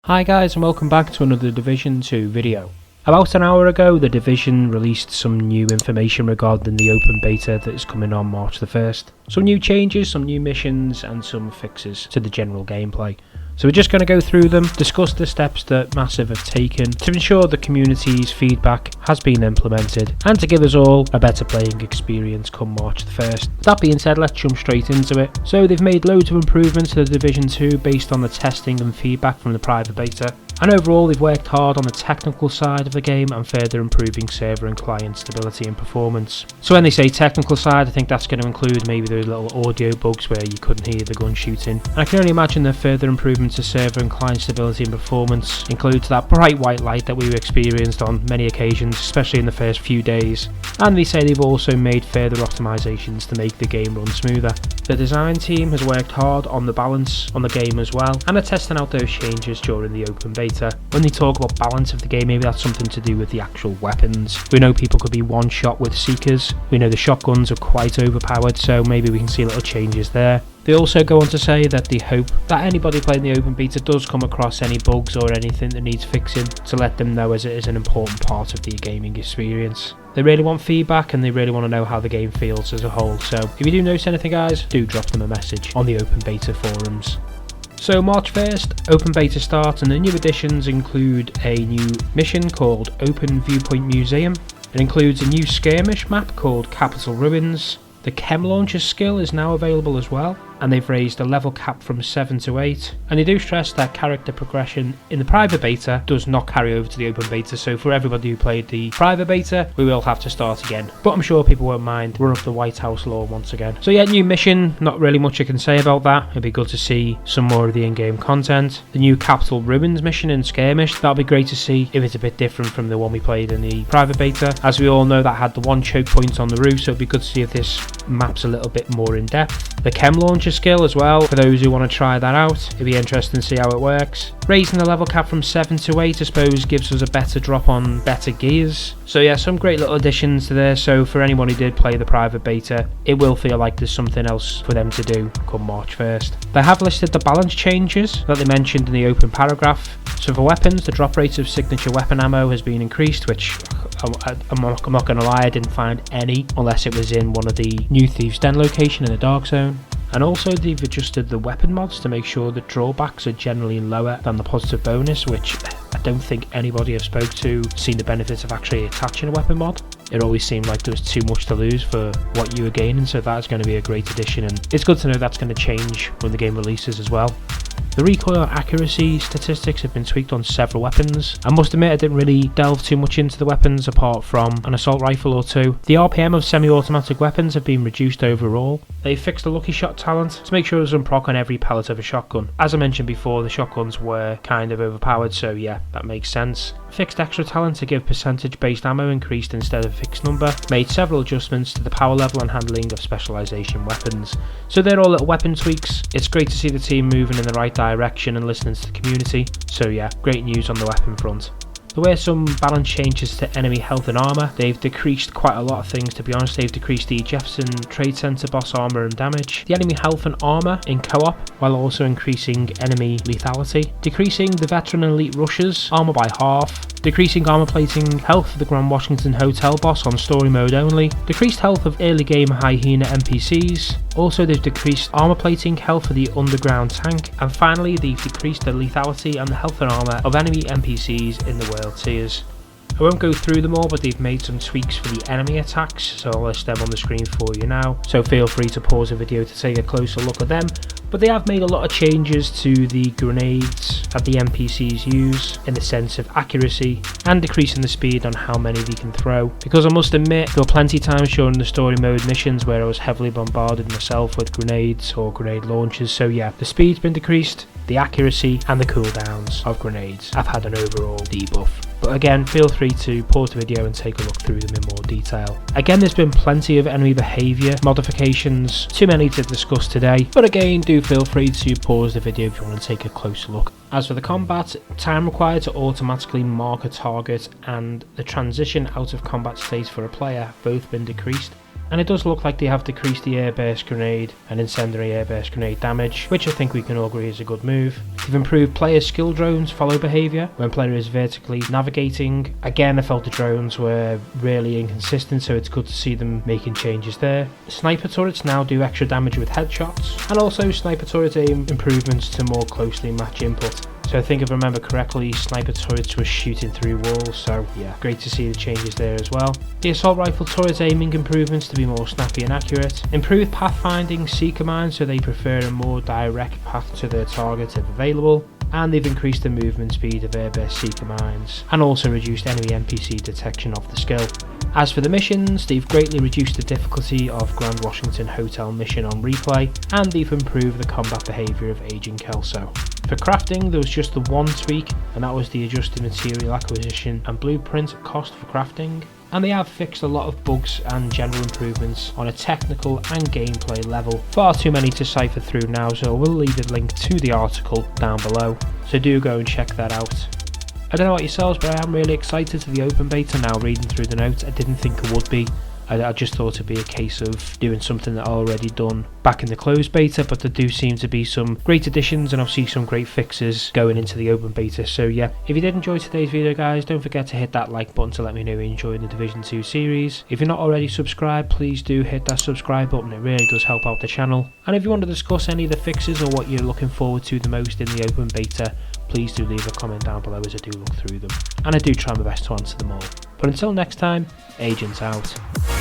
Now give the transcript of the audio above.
Hi guys, and welcome back to another Division 2 video. About an hour ago, the Division released some new information regarding the open beta that is coming on March the 1st. Some new changes, some new missions, and some fixes to the general gameplay. So we're just going to go through them, discuss the steps that Massive have taken to ensure the community's feedback has been implemented, and to give us all a better playing experience come March the 1st. That being said, let's jump straight into it. So they've made loads of improvements to the Division 2 based on the testing and feedback from the private beta. And overall, they've worked hard on the technical side of the game and further improving server and client stability and performance. So when they say technical side, I think that's going to include maybe those little audio bugs where you couldn't hear the gun shooting. And I can only imagine the further improvements to server and client stability and performance includes that bright white light that we've experienced on many occasions, especially in the first few days. And they say they've also made further optimizations to make the game run smoother. The design team has worked hard on the balance on the game as well, and are testing out those changes during the open beta. When they talk about balance of the game, maybe that's something to do with the actual weapons. We know people could be one shot with Seekers. We know the shotguns are quite overpowered, so maybe we can see little changes there. They also go on to say that they hope that anybody playing the open beta does come across any bugs or anything that needs fixing to let them know, as it is an important part of the gaming experience. They really want feedback and they really want to know how the game feels as a whole, so if you do notice anything guys, do drop them a message on the open beta forums. So March 1st, open beta starts, and the new additions include a new mission called Open Viewpoint Museum. It includes a new skirmish map called Capital Ruins. The Chem Launcher skill is now available as well, and they've raised the level cap from 7 to 8, and they do stress that character progression in the private beta does not carry over to the open beta, so for everybody who played the private beta, we will have to start again. But I'm sure people won't mind, we're up the White House lawn once again. So yeah, new mission, not really much I can say about that. It'd be good to see some more of the in-game content. The new Capital Ruins mission in Skirmish, that'll be great to see if it's a bit different from the one we played in the private beta. As we all know, that had the one choke point on the roof, so it'd be good to see if this map's a little bit more in depth. The Chem Launcher skill as well, for those who want to try that out, it'd be interesting to see how it works. Raising the level cap from 7 to 8 I suppose gives us a better drop on better gears. So yeah, some great little additions to there, so for anyone who did play the private beta, it will feel like there's something else for them to do come March 1st. They have listed the balance changes that they mentioned in the open paragraph. So for weapons, the drop rate of signature weapon ammo has been increased, which I'm not going to lie, I didn't find any unless it was in one of the new Thieves' Den location in the Dark Zone. And also they've adjusted the weapon mods to make sure that drawbacks are generally lower than the positive bonus, which I don't think anybody I've spoke to seen the benefits of actually attaching a weapon mod. It always seemed like there was too much to lose for what you were gaining, so that's going to be a great addition, and it's good to know that's going to change when the game releases as well. The recoil accuracy statistics have been tweaked on several weapons. I must admit I didn't really delve too much into the weapons apart from an assault rifle or two. The RPM of semi-automatic weapons have been reduced overall. They fixed the lucky shot talent to make sure there's some proc on every pellet of a shotgun. As I mentioned before, the shotguns were kind of overpowered, so yeah, that makes sense. Fixed extra talent to give percentage based ammo increased instead of a fixed number. Made several adjustments to the power level and handling of specialization weapons. So they're all little weapon tweaks. It's great to see the team moving in the right direction and listening to the community. So yeah, great news on the weapon front. There were some balance changes to enemy health and armour. They've decreased quite a lot of things, to be honest. They've decreased the Jefferson Trade Center boss armour and damage, the enemy health and armour in co-op, while also increasing enemy lethality, decreasing the veteran and elite rushers armour by half, decreasing armour plating health for the Grand Washington Hotel boss on story mode only, decreased health of early game hyena NPCs. Also they've decreased armour plating health for the underground tank, and finally they've decreased the lethality and the health and armour of enemy NPCs in the world tiers. I won't go through them all, but they've made some tweaks for the enemy attacks, so I'll list them on the screen for you now, so feel free to pause the video to take a closer look at them. But they have made a lot of changes to the grenades that the NPCs use in the sense of accuracy and decreasing the speed on how many they can throw, because I must admit there were plenty of times during the story mode missions where I was heavily bombarded myself with grenades or grenade launchers. So yeah, the speed's been decreased, the accuracy and the cooldowns of grenades have had an overall debuff. But again, feel free to pause the video and take a look through them in more detail. Again, there's been plenty of enemy behaviour modifications, too many to discuss today, but again, do feel free to pause the video if you want to take a closer look. As for the combat, time required to automatically mark a target and the transition out of combat state for a player have both been decreased. and it does look like they have decreased the airburst grenade and incendiary airburst grenade damage, which I think we can all agree is a good move. They've improved player skill drones follow behaviour when player is vertically navigating. Again, I felt the drones were really inconsistent, so it's good to see them making changes there. Sniper turrets now do extra damage with headshots, and also sniper turret aim improvements to more closely match input. So I think if I remember correctly, sniper turrets were shooting through walls, so yeah, great to see the changes there as well. The assault rifle turret aiming improvements to be more snappy and accurate. Improved pathfinding seeker mines so they prefer a more direct path to their target if available. And they've increased the movement speed of airburst seeker mines, and also reduced enemy NPC detection of the skill. As for the missions, they've greatly reduced the difficulty of Grand Washington Hotel mission on replay, and they've improved the combat behaviour of Agent Kelso. For crafting, there was just the one tweak, and that was the adjusted material acquisition and blueprint cost for crafting. And they have fixed a lot of bugs and general improvements on a technical and gameplay level. Far too many to cipher through now, so we'll leave a link to the article down below, so do go and check that out. I don't know about yourselves, but I am really excited to the open beta now, reading through the notes. I didn't think I would be. I just thought it'd be a case of doing something that I already done back in the closed beta, but there do seem to be some great additions and obviously some great fixes going into the open beta. So yeah, if you did enjoy today's video guys, don't forget to hit that like button to let me know you're enjoying the Division 2 series. If you're not already subscribed, please do hit that subscribe button, it really does help out the channel. And if you want to discuss any of the fixes or what you're looking forward to the most in the open beta, please do leave a comment down below as I do look through them, and I do try my best to answer them all. But until next time, Agents out.